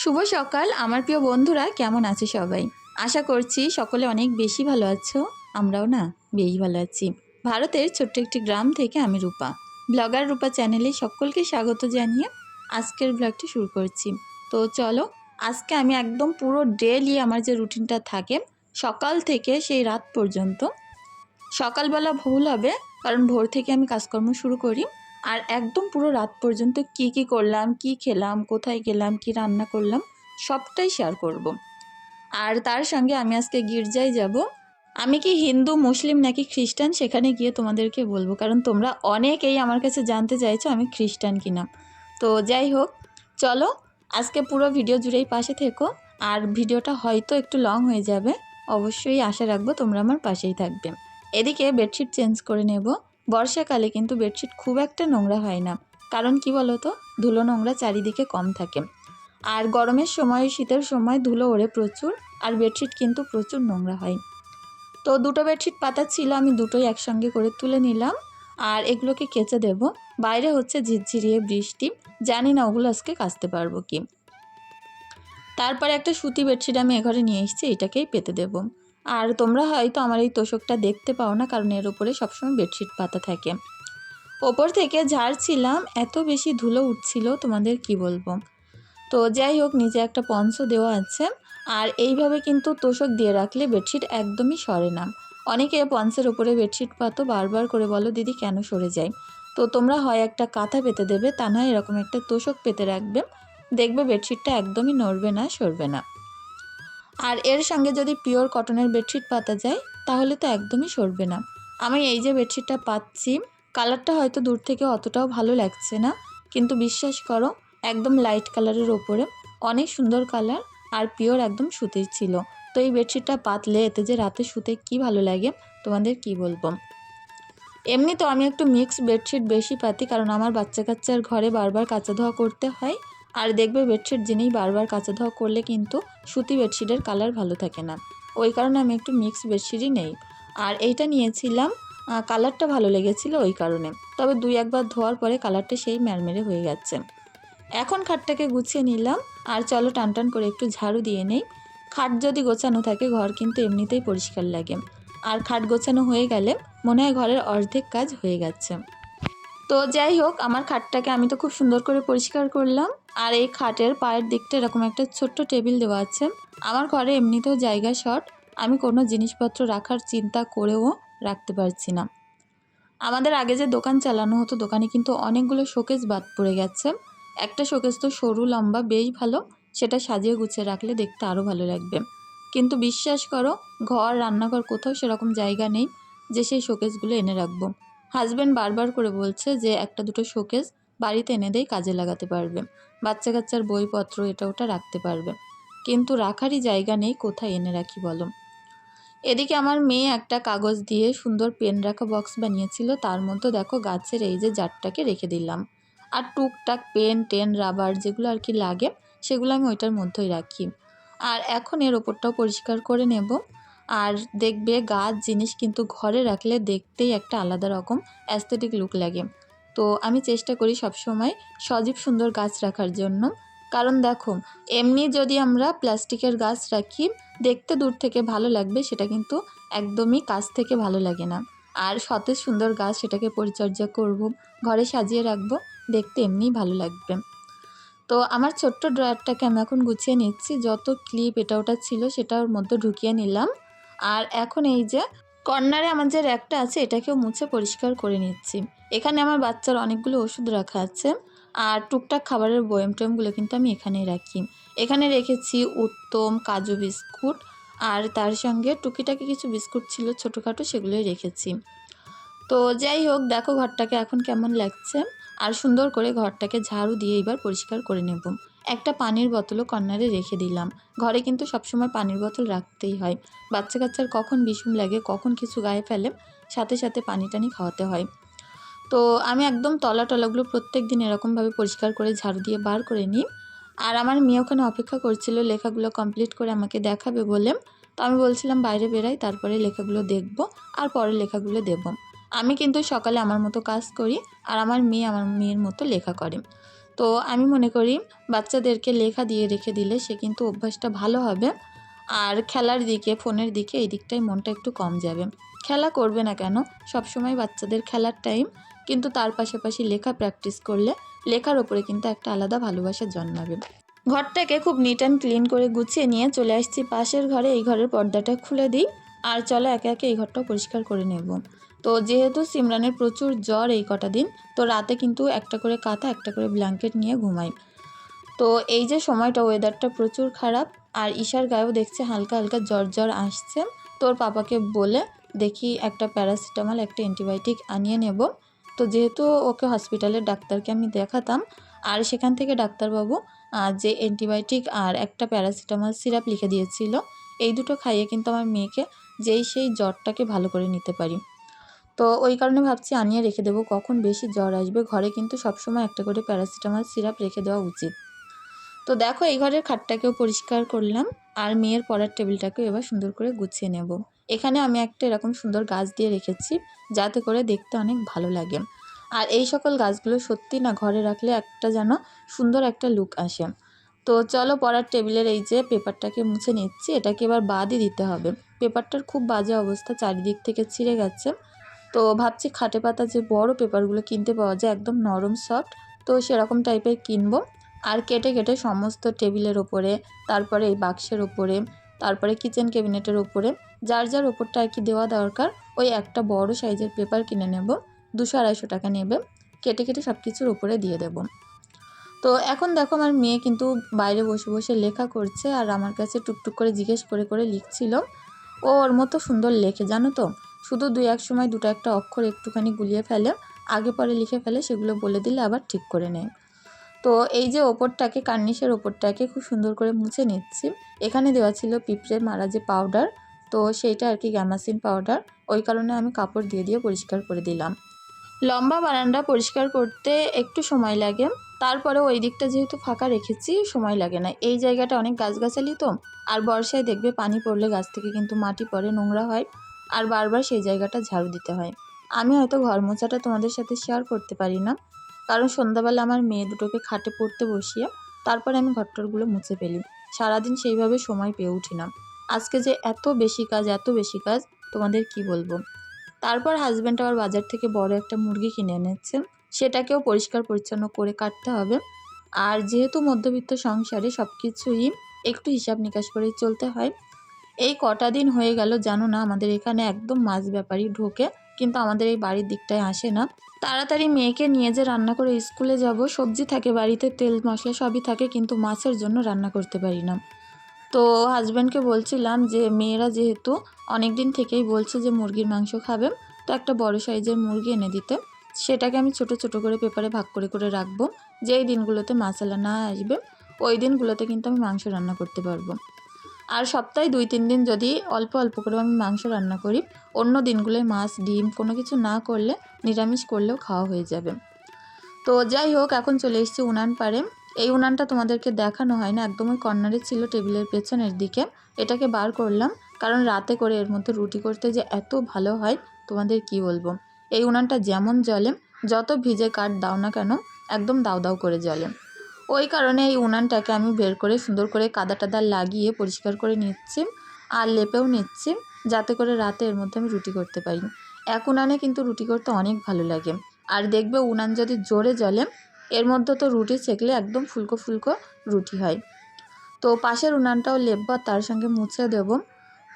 শুভ সকাল আমার প্রিয় বন্ধুরা, কেমন আছে সবাই? আশা করছি সকলে অনেক বেশি ভালো আছো। আমরাও না বেশ ভালো আছি। ভারতের ছোট্ট একটি গ্রাম থেকে আমি রূপা, ব্লগার রূপা চ্যানেলে সকলকে স্বাগত জানিয়ে আজকের ব্লগটি শুরু করছি। তো চলো, আজকে আমি একদম পুরো ডেলি আমার যে রুটিনটা থাকে সকাল থেকে সেই রাত পর্যন্ত, সকালবেলা ভুল হবে কারণ ভোর থেকে আমি কাজকর্ম শুরু করি, আর একদম পুরো রাত পর্যন্ত কি কি করলাম, কি খেলাম, কোথায় গেলাম, কি রান্না করলাম, সবটাই শেয়ার করব। আর তার সঙ্গে আমি আজকে গির্জায় যাব। আমি কি হিন্দু, মুসলিম নাকি খ্রিস্টান সেখানে গিয়ে তোমাদেরকে বলবো, কারণ তোমরা অনেকেই আমার কাছে জানতে চাইছো আমি খ্রিস্টান কিনা। তো যাই হোক, চলো আজকে পুরো ভিডিও জুড়েই পাশে থেকো। আর ভিডিওটা হয়তো একটু লং হয়ে যাবে, অবশ্যই আশা রাখবো তোমরা আমার পাশেই থাকবে। এদিকে বেডশিট চেঞ্জ করে নেব। বর্ষাকালে কিন্তু বেডশিট খুব একটা নোংরা হয় না, কারণ কি বলো তো, ধুলো নোংরা চারিদিকে কম থাকে। আর গরমের সময়, শীতের সময় ধুলো ওড়ে প্রচুর, আর বেডশিট কিন্তু প্রচুর নোংরা হয়। তো দুটো বেডশিট পাতা ছিল, আমি দুটোই একসঙ্গে করে তুলে নিলাম আর এগুলোকে কেচে দেব। বাইরে হচ্ছে ঝিরঝিরিয়ে বৃষ্টি, জানি না ওগুলো আজকে কাচতে পারবো কি। তারপরে একটা সুতি বেডশিট আমি এঘরে নিয়ে এসেছি, এটাকেই পেতে দেব। আর তোমরা হয়তো আমার এই তোষকটা দেখতে পাও না, কারণ এর উপরে সবসময় বেডশিট পাতা থাকে। ওপর থেকে ঝাড়ছিলাম, এত বেশি ধুলো উঠছিল তোমাদের কি বলবো। তো যাই হোক, নিচে একটা পঞ্চ দেওয়া আছে, আর এইভাবে কিন্তু তোষক দিয়ে রাখলে বেডশিট একদমই সরে না। অনেকে পঞ্চের ওপরে বেডশিট পাতো, বারবার করে বলো দিদি কেন সরে যায়। তো তোমরা হয় একটা কাঁথা পেতে দেবে, তা নয় এরকম একটা তোষক পেতে রাখবে, দেখবে বেডশিটটা একদমই নড়বে না, সরবে না। আর এর সঙ্গে যদি পিওর কটনের বেডশিট পাতা যায় তাহলে তো একদমই সরবে না। আমি এই যে বেডশিটটা পাচ্ছি, কালারটা হয়তো দূর থেকে অতটাও ভালো লাগছে না, কিন্তু বিশ্বাস করো একদম লাইট কালারের ওপরে অনেক সুন্দর কালার, আর পিওর একদম সুতির ছিল। তো এই বেডশিটটা পাতলে এতে যে রাতে শুতে কি ভালো লাগে তোমাদের কি বলবো। এমনি তো আমি একটু মিক্স বেডশিট বেশি পাতি, কারণ আমার বাচ্চা কাচ্চার ঘরে বারবার কাচা ধোয়া করতে হয়। আর দেখবে বেডশিট যিনি বারবার কাচা ধোয়া করলে কিন্তু সুতি বেডশিটের কালার ভালো থাকে না, ওই কারণে আমি একটু মিক্স বেডশিটই নেই। আর এইটা নিয়েছিলাম, কালারটা ভালো লেগেছিলো ওই কারণে, তবে দুই একবার ধোয়ার পরে কালারটা সেই ম্যারমেরে হয়ে গেছে। এখন খাটটাকে গুছিয়ে নিলাম, আর চলো টানটান করে একটু ঝাড়ু দিয়ে নেই। খাট যদি গোছানো থাকে ঘর কিন্তু এমনিতেই পরিষ্কার লাগে, আর খাট গোছানো হয়ে গেলে মনে হয় ঘরের অর্ধেক কাজ হয়ে গেছে। তো যাই হোক, আমার খাটটাকে আমি তো খুব সুন্দর করে পরিষ্কার করলাম। আর এই খাটের পায়ের দিকটা এরকম একটা ছোট্ট টেবিল দেওয়া আছে। আমার ঘরে এমনিতেও জায়গা শর্ট, আমি কোনো জিনিসপত্র রাখার চিন্তা করেও রাখতে পারছি না। আমাদের আগে যে দোকান চালানো হতো, দোকানে কিন্তু অনেকগুলো শোকেস বাদ পড়ে গেছে। একটা শোকেস তো সরু লম্বা বেশ ভালো, সেটা সাজিয়ে গুছিয়ে রাখলে দেখতে আরও ভালো লাগবে। কিন্তু বিশ্বাস করো, ঘর রান্নাঘর কোথাও সেরকম জায়গা নেই যে সেই শোকেসগুলো এনে রাখবো। হাজব্যান্ড বারবার করে বলছে যে একটা দুটো শোকেস বাড়িতে এনে দেয়, কাজে লাগাতে পারবে, বাচ্চা কাচ্চার বইপত্র এটা ওটা রাখতে পারবে, কিন্তু রাখারই জায়গা নেই, কোথায় এনে রাখি বলো। এদিকে আমার মেয়ে একটা কাগজ দিয়ে সুন্দর পেন রাখা বক্স বানিয়েছিল, তার মধ্যে দেখো গাছের এই যে জারটাকে রেখে দিলাম। আর টুকটাক পেন টেন রাবার যেগুলো আর কি লাগে সেগুলো আমি ওইটার মধ্যেই রাখি। আর এখন এর ওপরটাও পরিষ্কার করে নেব। আর দেখবে গাছ জিনিস কিন্তু ঘরে রাখলে দেখতেই একটা আলাদা রকম অ্যাস্থেটিক লুক লাগে। তো আমি চেষ্টা করি সবসময় সজীব সুন্দর গাছ রাখার জন্য, কারণ দেখো এমনি যদি আমরা প্লাস্টিকের গাছ রাখি দেখতে দূর থেকে ভালো লাগবে, সেটা কিন্তু একদমই কাছ থেকে ভালো লাগে না। আর সতেজ সুন্দর গাছ, সেটাকে পরিচর্যা করব, ঘরে সাজিয়ে রাখবো, দেখতে এমনিই ভালো লাগবে। তো আমার ছোট্ট ড্রয়ারটাকে আমি এখন গুছিয়ে নিচ্ছি, যত ক্লিপ এটা ওটা ছিল সেটা ওর মধ্যে ঢুকিয়ে নিলাম। আর এখন এই যে কর্নারে আমার যে র্যাকটা আছে এটাকেও মুছে পরিষ্কার করে নিচ্ছি। এখানে আমার বাচ্চার অনেকগুলো ওষুধ রাখা আছে, আর টুকটাক খাবারের বয়াম টয়ামগুলো কিন্তু আমি এখানেই রাখি। এখানে রেখেছি উত্তম, কাজু বিস্কুট, আর তার সঙ্গে টুকিটাকি কিছু বিস্কুট ছিল ছোটোখাটো, সেগুলোই রেখেছি। তো যাই হোক, দেখো ঘরটাকে এখন কেমন লাগছে। আর সুন্দর করে ঘরটাকে ঝাড়ু দিয়ে এবার পরিষ্কার করে নেব। একটা পানির বোতলও কর্নারে রেখে দিলাম, ঘরে কিন্তু সবসময় পানির বোতল রাখতেই হয়। বাচ্চা কাচ্চার কখন বিষুম লাগে, কখন কিছু গায়ে ফেলে, সাথে সাথে পানি টানি খাওয়াতে হয়। তো আমি একদম তলাগুলো প্রত্যেক দিন এরকমভাবে পরিষ্কার করে ঝাড়ু দিয়ে বার করে নিই। আর আমার মেয়ে ওখানে অপেক্ষা করছিল লেখাগুলো কমপ্লিট করে আমাকে দেখাবে বলে। তো আমি বলছিলাম বাইরে বেরাই, তারপরে লেখাগুলো দেখব আর পরে লেখাগুলো দেব। আমি কিন্তু সকালে আমার মতো কাজ করি, আর আমার মেয়ে আমার মেয়ের মতো লেখা করে। তো আমি মনে করি বাচ্চাদেরকে লেখা দিয়ে রেখে দিলে সে কিন্তু অভ্যাসটা ভালো হবে, আর খেলার দিকে, ফোনের দিকে এই দিকটায় মনটা একটু কম যাবে। খেলা করবে না কেন, সবসময় বাচ্চাদের খেলার টাইম, কিন্তু তার পাশাপাশি লেখা প্র্যাকটিস করলে লেখার ওপরে কিন্তু একটা আলাদা ভালোবাসা জন্মাবে। ঘরটাকে খুব নিট অ্যান্ড ক্লিন করে গুছিয়ে নিয়ে চলে আসছি পাশের ঘরে। এই ঘরের পর্দাটা খুলে দিই, আর চলো একে একে এই ঘরটাও পরিষ্কার করে নেব। তো যেহেতু সিমরানের প্রচুর জ্বর এই কটা দিন, তো রাতে কিন্তু একটা করে কাঁথা, একটা করে ব্ল্যাঙ্কেট নিয়ে ঘুমাই। তো এই যে সময়টা, ওয়েদারটা প্রচুর খারাপ, আর ঈশার গায়েও দেখছে হালকা হালকা জ্বর জ্বর আসছে। তোর পাপাকে বলে দেখি একটা প্যারাসিটামল, একটা অ্যান্টিবায়োটিক আনিয়ে নেব। তো যেহেতু ওকে হসপিটালের ডাক্তারকে আমি দেখাতাম, আর সেখান থেকে ডাক্তারবাবু যে অ্যান্টিবায়োটিক আর একটা প্যারাসিটামল সিরাপ লিখে দিয়েছিল, এই দুটো খাইয়ে কিন্তু আমার মেয়েকে যেই সেই জ্বরটাকে ভালো করে নিতে পারি। তো ওই কারণে ভাবছি আনিয়ে রেখে দেবো, কখন বেশি জ্বর আসবে। ঘরে কিন্তু সবসময় একটা করে প্যারাসিটামল সিরাপ রেখে দেওয়া উচিত। তো দেখো এই ঘরের খাটটাকেও পরিষ্কার করলাম, আর মেয়ের পড়ার টেবিলটাকেও এবার সুন্দর করে গুছিয়ে নেব। এখানে আমি একটা এরকম সুন্দর গাছ দিয়ে রেখেছি, যাতে করে দেখতে অনেক ভালো লাগে। আর এই সকল গাছগুলো সত্যি না ঘরে রাখলে একটা যেন সুন্দর একটা লুক আসে। তো চলো পড়ার টেবিলের এই যে পেপারটাকে মুছে নিচ্ছি, এটাকে এবার বাদই দিতে হবে। পেপারটার খুব বাজে অবস্থা, চারিদিক থেকে ছিঁড়ে গেছে। তো ভাবছি খাটে পাতা যে বড় পেপারগুলো কিনতে পাওয়া যায় একদম নরম সফট, তো সেরকম টাইপের কিনবো। আর কেটে কেটে সমস্ত টেবিলের ওপরে, তারপরে এই বাক্সের ওপরে, তারপরে কিচেন ক্যাবিনেটের ওপরে, যার যার ওপরটা আর কি দেওয়া দরকার, ওই একটা বড় সাইজের পেপার কিনে নেব। 200-250 টাকা নেবে, কেটে কেটে সব কিছুর ওপরে দিয়ে দেব। তো এখন দেখো আমার মেয়ে কিন্তু বাইরে বসে বসে লেখা করছে, আর আমার কাছে টুকটুক করে জিজ্ঞেস করে করে লিখছিল। ও ওর মতো সুন্দর লেখে জানো তো, শুধু 2-1 সময় দুটো একটা অক্ষর একটুখানি গুলিয়ে ফেলে, আগে পরে লিখে ফেলে, সেগুলো বলে দিলে আবার ঠিক করে নেয়। তো এই যে ওপরটাকে, কার্নিশের ওপরটাকে খুব সুন্দর করে মুছে নিচ্ছি। এখানে দেওয়া ছিল পিঁপড়ে মারা যে পাউডার, তো সেইটা আর কি গ্যামাসিন পাউডার, ওই কারণে আমি কাপড় দিয়ে দিয়ে পরিষ্কার করে দিলাম। লম্বা বারান্দা পরিষ্কার করতে একটু সময় লাগে, তারপরে ওই দিকটা যেহেতু ফাঁকা রেখেছি সময় লাগে না। এই জায়গাটা অনেক গাছগাছালি তো, আর বর্ষায় দেখবে পানি পড়লে গাছ থেকে কিন্তু মাটি পড়ে, নোংরা হয়, আর বারবার সেই জায়গাটা ঝাড়ু দিতে হয়। আমি হয়তো ঘর মোছাটা তোমাদের সাথে শেয়ার করতে পারি না, কারণ সন্ধ্যাবেলা আমার মেয়ে দুটোকে খাটে পড়তে বসিয়ে তারপরে আমি ঘরটরগুলো মুছে ফেলি। সারাদিন সেইভাবে সময় পেয়ে উঠি না। আজকে যে এত বেশি কাজ, এত বেশি কাজ, তোমাদের কি বলবো। তারপর হাজব্যান্ড আবার বাজার থেকে বড় একটা মুরগি কিনে এনেছে, সেটাকেও পরিষ্কার পরিচ্ছন্ন করে কাটতে হবে। আর যেহেতু মধ্যবিত্ত সংসারে সব কিছুই একটু হিসাব নিকাশ করেই চলতে হয়। এই কটা দিন হয়ে গেল জানো না, আমাদের এখানে একদম মাছ ব্যাপারী ঢোকে, কিন্তু আমাদের এই বাড়ির দিকটায় আসে না। তাড়াতাড়ি মেয়েকে নিয়ে যে রান্না করে স্কুলে যাব, সবজি থাকে বাড়িতে, তেল মশলা সবই থাকে, কিন্তু মাছের জন্য রান্না করতে পারি না। তো হাজব্যান্ডকে বলছিলাম যে মেয়েরা যেহেতু অনেক দিন থেকেই বলছে যে মুরগির মাংস খাবে, তো একটা বড় সাইজের মুরগি এনে দিতে। সেটাকে আমি ছোট ছোট করে পেপারে ভাগ করে করে রাখবো। যেই দিনগুলোতে মাসালা না আসবে, ওই দিনগুলোতে কিন্তু আমি মাংস রান্না করতে পারবো। আর সপ্তাহে 2-3 দিন যদি অল্প অল্প করে আমি মাংস রান্না করি, অন্য দিনগুলোয় মাছ ডিম কোনো কিছু না করলে, নিরামিষ করলেও খাওয়া হয়ে যাবে। তো যাই হোক, এখন চলে এসেছি উনান পাড়ে। এই উনানটা তোমাদেরকে দেখানো হয় না, একদম ওই কর্নারে ছিল টেবিলের পেছনের দিকে। এটাকে বার করলাম, কারণ রাতে করে এর মধ্যে রুটি করতে যে এত ভালো হয় তোমাদের কি বলবো। এই উনানটা যেমন জ্বলে, যত ভিজে কাঠ দাও না কেন একদম দাউ দাউ করে জ্বলে। ওই কারণে এই উনানটাকে আমি বের করে সুন্দর করে কাদা টাদা লাগিয়ে পরিষ্কার করে নিচ্ছি, আর লেপেও নিচ্ছি, যাতে করে রাতে এর মধ্যে আমি রুটি করতে পারি। এক উনানে কিন্তু রুটি করতে অনেক ভালো লাগে। আর দেখবে উনান যদি জোরে জ্বলে, এর মধ্যে তো রুটি সেঁকলে একদম ফুলকো ফুলকো রুটি হয়। তো পাশের উনানটাও লেপব, তার সঙ্গে মুছে দেব।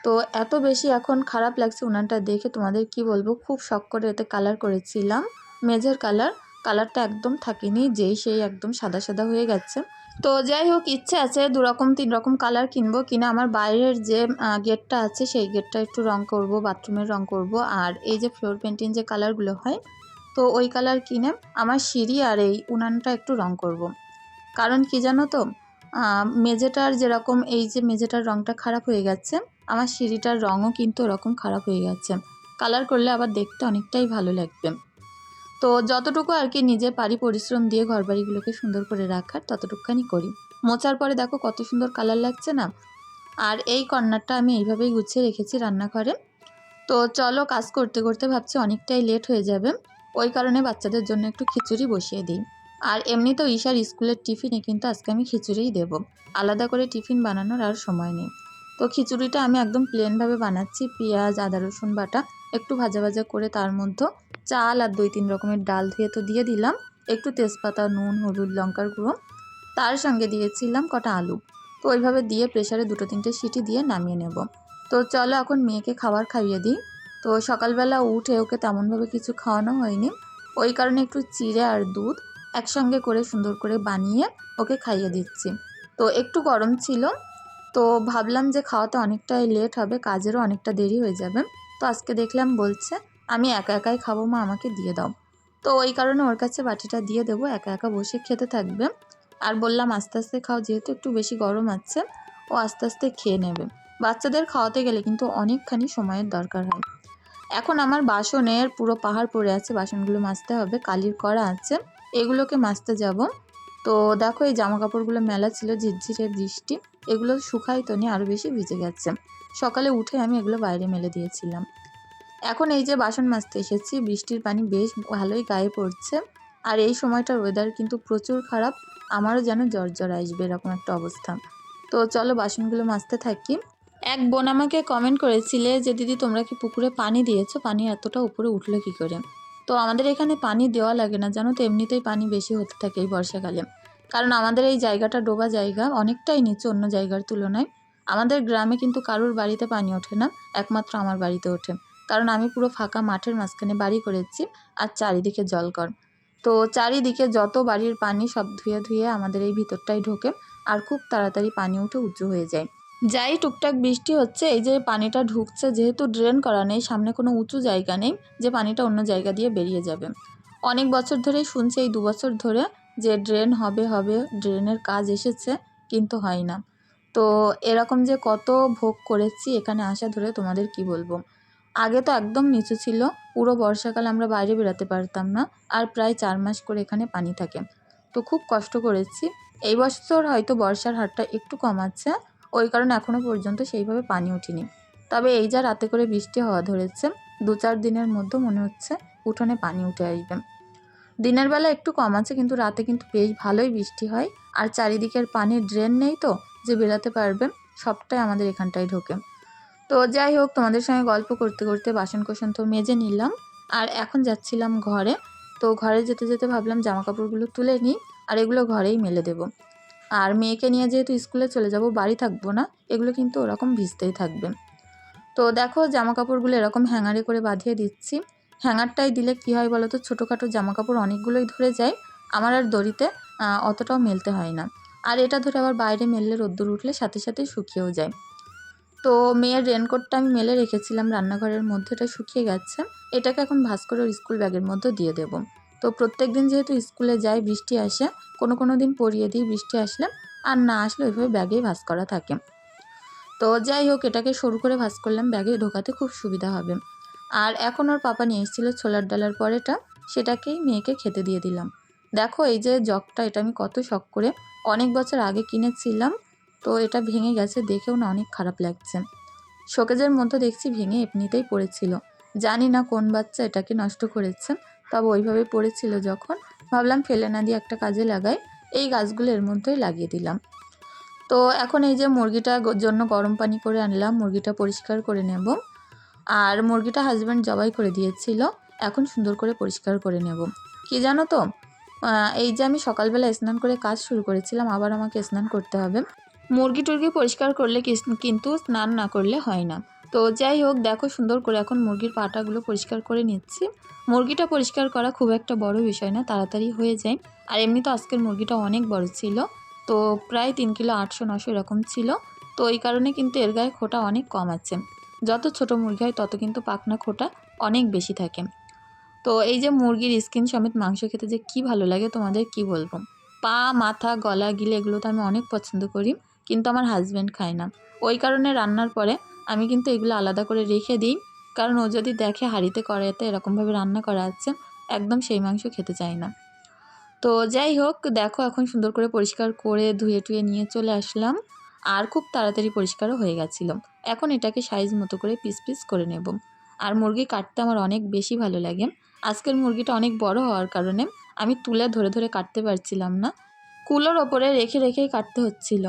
তো এত বেশি এখন খারাপ লাগছে উনানটা দেখে, তোমাদের কি বলবো। খুব শখ করে এতে কালার করেছিলাম, মেঝের কালারটা একদম থাকেনি, যেই সেই একদম সাদা সাদা হয়ে গেছে। তো যাই হোক, ইচ্ছে আছে 2 রকম 3 রকম কালার কিনবো, কিনে আমার বাইরের যে গেটটা আছে সেই গেটটা একটু রং করব, বাথরুমের রং করব, আর এই যে ফ্লোর পেন্টিং যে কালারগুলো হয়, তো ওই কালার কিনে আমার সিঁড়ি আর এই উনানটা একটু রং করব। কারণ কি জানো তো, মেঝেটার যেরকম এই যে মেঝেটার রংটা খারাপ হয়ে গেছে, আমার সিঁড়িটার রঙও কিন্তু ওরকম খারাপ হয়ে গেছে। কালার করলে আবার দেখতে অনেকটাই ভালো লাগবে। তো যতটুকু আর কি নিজে পারি পরিশ্রম দিয়ে ঘরবাড়িগুলোকে সুন্দর করে রাখার, ততটুকুখানি করি। মোছার পরে দেখো কত সুন্দর কালার লাগছে না। আর এই কর্নারটা আমি এইভাবেই গুছিয়ে রেখেছি রান্নাঘরে। তো চলো, কাজ করতে করতে ভাবছি অনেকটাই লেট হয়ে যাবে, ওই কারণে বাচ্চাদের জন্য একটু খিচুড়ি বসিয়ে দিই। আর এমনিতেও ঈশার স্কুলের টিফিনে কিন্তু আজকে আমি খিচুড়িই দেবো, আলাদা করে টিফিন বানানোর আর সময় নেই। তো খিচুড়িটা আমি একদম প্লেনভাবে বানাচ্ছি, পেঁয়াজ আদা রসুন বাটা একটু ভাজা ভাজা করে তার মধ্যে চাল আর 2-3 রকমের ডাল ধুয়ে তো দিয়ে দিলাম, একটু তেজপাতা নুন হলুদ লঙ্কার গুঁড়ো, তার সঙ্গে দিয়েছিলাম কটা আলু। তো ওইভাবে দিয়ে প্রেসারে 2-3টে সিটি দিয়ে নামিয়ে নেব। তো চলো এখন মেয়েকে খাবার খাইয়ে দিই। তো সকালবেলা উঠে ওকে তেমনভাবে কিছু খাওয়ানো হয়নি, ওই কারণে একটু চিড়ে আর দুধ একসঙ্গে করে সুন্দর করে বানিয়ে ওকে খাইয়ে দিচ্ছি। তো একটু গরম ছিল, তো ভাবলাম যে খাওয়াতে অনেকটাই লেট হবে, কাজেরও অনেকটা দেরি হয়ে যাবে। তো আজকে দেখলাম বলছে আমি একা একাই খাবো মা, আমাকে দিয়ে দাও। তো ওই কারণে ওর কাছে বাটিটা দিয়ে দেবো, একা একা বসে খেতে থাকবে। আর বললাম আস্তে আস্তে খাও, যেহেতু একটু বেশি গরম আছে ও আস্তে আস্তে খেয়ে নেবে। বাচ্চাদের খাওয়াতে গেলে কিন্তু অনেকখানি সময়ের দরকার হয়। এখন আমার বাসনের পুরো পাহাড় পড়ে আছে, বাসনগুলো মাজতে হবে, কালির কড়া আছে, এগুলোকে মাজতে যাব। তো দেখো এই জামা কাপড়গুলো মেলা ছিল, ঝিরঝিরে বৃষ্টি, এগুলো শুকাই তো নি, আরও বেশি ভিজে গেছে। সকালে উঠে আমি এগুলো বাইরে মেলে দিয়েছিলাম। এখন এই যে বাসন মাজতে এসেছি, বৃষ্টির পানি বেশ ভালোই গায়ে পড়ছে। আর এই সময়টার ওয়েদার কিন্তু প্রচুর খারাপ, আমারও যেন জ্বর জ্বর আসবে এরকম একটা অবস্থা। তো চলো বাসনগুলো মাজতে থাকি। এক বোন আমাকে কমেন্ট করেছিলে যে দিদি তোমরা কি পুকুরে পানি দিয়েছো, পানি এতটা উপরে উঠলো কী করে? তো আমাদের এখানে পানি দেওয়া লাগে না জানো তো, এমনিতেই পানি বেশি হতে থাকে এই বর্ষাকালে। কারণ আমাদের এই জায়গাটা ডোবা জায়গা, অনেকটাই নিচু অন্য জায়গার তুলনায়। আমাদের গ্রামে কিন্তু কারোর বাড়িতে পানি ওঠে না, একমাত্র আমার বাড়িতে ওঠে। কারণ আমি পুরো ফাঁকা মাঠের মাঝখানে বাড়ি করেছি, আর চারিদিকে জলকর। তো চারিদিকে যত বাড়ির পানি সব ধুয়ে ধুয়ে আমাদের এই ভিতরটাই ঢোকে, আর খুব তাড়াতাড়ি পানি উঠে উঁচু হয়ে যায়। যাই টুকটাক বৃষ্টি হচ্ছে, এই যে পানিটা ঢুকছে, যেহেতু ড্রেন করা নেই, সামনে কোনো উঁচু জায়গা নেই যে পানিটা অন্য জায়গা দিয়ে বেরিয়ে যাবে। অনেক বছর ধরেই শুনছি, এই 2 বছর ধরে, যে ড্রেন হবে হবে, ড্রেনের কাজ এসেছে কিন্তু হয় না। তো এরকম যে কত ভোগ করেছি এখানে আসা ধরে তোমাদের কি বলবো। আগে তো একদম নিচু ছিল, পুরো বর্ষাকাল আমরা বাইরে বেরোতে পারতাম না, আর প্রায় 4 মাস করে এখানে পানি থাকে। তো খুব কষ্ট করেছি। এই বছর হয়তো বর্ষার হারটা একটু কম আছে, ওই কারণে এখনও পর্যন্ত সেইভাবে পানি ওঠেনি। তবে এই যা রাতে করে বৃষ্টি হওয়া ধরেছে, 2-4 দিনের মধ্যে মনে হচ্ছে উঠোনে পানি উঠে আসবে। দিনের বেলা একটু কম আছে, কিন্তু রাতে কিন্তু বেশ ভালোই বৃষ্টি হয়। আর চারিদিকের পানির ড্রেন নেই তো যে বেরোতে পারবে, সবটাই আমাদের এখানটায় ঢোকে। তো যাই হোক, তোমাদের সঙ্গে গল্প করতে করতে বাসন কোসন তো মেজে নিলাম, আর এখন যাচ্ছিলাম ঘরে। তো ঘরে যেতে যেতে ভাবলাম জামা কাপড়গুলো তুলে নিই, আর এগুলো ঘরেই মেলে দেবো। আর মেয়েকে নিয়ে যেহেতু স্কুলে চলে যাব, বাড়ি থাকবো না, এগুলো কিন্তু ওরকম ভিজতেই থাকবে। তো দেখো জামা কাপড়গুলো এরকম হ্যাঙ্গারে করে বাঁধিয়ে দিচ্ছি। হ্যাঙ্গারটাই দিলে কী হয় বলো তো, ছোটোখাটো জামা কাপড় অনেকগুলোই ধরে যায়, আমার আর দড়িতে অতটাও মেলতে হয় না। আর এটা ধরে আবার বাইরে মেললে রোদ্দুর উঠলে সাথে সাথে শুকিয়েও যায়। তো মেয়ের রেনকোটটা আমি মেলে রেখেছিলাম রান্নাঘরের মধ্যে, এটা শুকিয়ে গেছে। এটাকে এখন ভাঁজ করে ওর স্কুল ব্যাগের মধ্যে দিয়ে দেব। তো প্রত্যেক দিন যেহেতু স্কুলে যাই, বৃষ্টি আসে, কোনো দিন পরিয়ে দিই বৃষ্টি আসলে, আর না আসলে ওইভাবে ব্যাগেই ভাঁজ করা থাকে। তো যাই হোক, এটাকে সরু করে ভাঁজ করলাম, ব্যাগে ঢোকাতে খুব সুবিধা হবে। আর এখন ওর পাপা নিয়ে এসেছিলো ছোলার ডালের পরেটা, সেটাকেই মেয়েকে খেতে দিয়ে দিলাম। দেখো এই যে জগটা, এটা আমি কত শখ করে অনেক বছর আগে কিনেছিলাম। তো এটা ভেঙে গেছে, দেখেও না অনেক খারাপ লাগছে। শোকেজের মধ্যে দেখছি ভেঙে এমনিতেই পড়েছিল, জানি না কোন বাচ্চা এটাকে নষ্ট করেছে। তবে ওইভাবে পড়েছিল যখন, ভাবলাম ফেলে না দিয়ে একটা কাজে লাগাই, এই গাছগুলো এর মধ্যেই লাগিয়ে দিলাম। তো এখন এই যে মুরগিটার জন্য গরম পানি করে আনলাম, মুরগিটা পরিষ্কার করে নেব। আর মুরগিটা হাজব্যান্ড জবাই করে দিয়েছিল, এখন সুন্দর করে পরিষ্কার করে নেব। কি জানো তো, এই যে আমি সকালবেলা স্নান করে কাজ শুরু করেছিলাম, আবার আমাকে স্নান করতে হবে। মুরগি টুরগি পরিষ্কার করলে কিন্তু স্নান না করলে হয় না। তো যাই হোক, দেখো সুন্দর করে এখন মুরগির পাটাগুলো পরিষ্কার করে নিচ্ছি। মুরগিটা পরিষ্কার করা খুব একটা বড় বিষয় না, তাড়াতাড়ি হয়ে যায়। আর এমনি তো আজকের মুরগিটা অনেক বড় ছিল, তো প্রায় 3 কিলো 800-900 এরকম ছিল। তো এই কারণে কিন্তু এর গায়ে খোঁটা অনেক কম আছে। যত ছোট মুরগি হয় তত কিন্তু পাখনা খোঁটা অনেক বেশি থাকে। তো এই যে মুরগির স্কিন সমেত মাংস খেতে যে কী ভালো লাগে তোমাদের কি বলবো। পা মাথা গলা গিলে এগুলো তো আমি অনেক পছন্দ করি, কিন্তু আমার হাজব্যান্ড খায় না। ওই কারণে রান্নার পরে আমি কিন্তু এগুলো আলাদা করে রেখে দিই, কারণ ও যদি দেখে হাঁড়িতে কড়াইতে এরকমভাবে রান্না করা আছে, একদম সেই মাংস খেতে চায় না। তো যাই হোক, দেখো এখন সুন্দর করে পরিষ্কার করে ধুয়ে টুয়ে নিয়ে চলে আসলাম, আর খুব তাড়াতাড়ি পরিষ্কারও হয়ে গেছিলো। এখন এটাকে সাইজ মতো করে পিস পিস করে নেব। আর মুরগি কাটতে আমার অনেক বেশি ভালো লাগে। আজকের মুরগিটা অনেক বড় হওয়ার কারণে আমি তুলে ধরে ধরে কাটতে পারছিলাম না, কুলোর ওপরে রেখে রেখেই কাটতে হচ্ছিল।